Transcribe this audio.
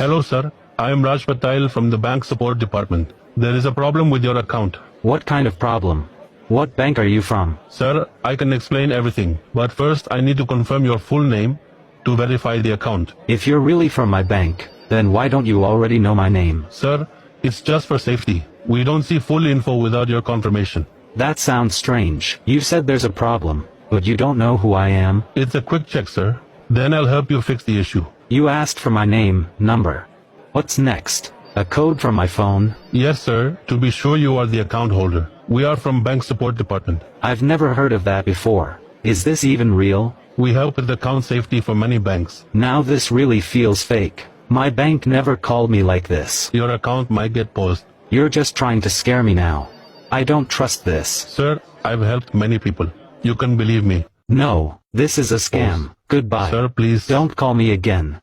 Hello, sir. I am Raj Patel from the bank support department. There is a problem with your account. What kind of problem? What bank are you from? Sir, I can explain everything, but first I need to confirm your full name to verify the account. If you're really from my bank, then why don't you already know my name? Sir, it's just for safety. We don't see full info without your confirmation. That sounds strange. You said there's a problem, but you don't know who I am? It's a quick check, sir. Then I'll help you fix the issue. You asked for my name, number. What's next? A code from my phone? Yes, sir. To be sure you are the account holder. We are from bank support department. I've never heard of that before. Is this even real? We help with account safety for many banks. Now this really feels fake. My bank never called me like this. Your account might get paused. You're just trying to scare me now. I don't trust this. Sir, I've helped many people. You can believe me. No, this is a scam. Goodbye. Sir, please. Don't call me again.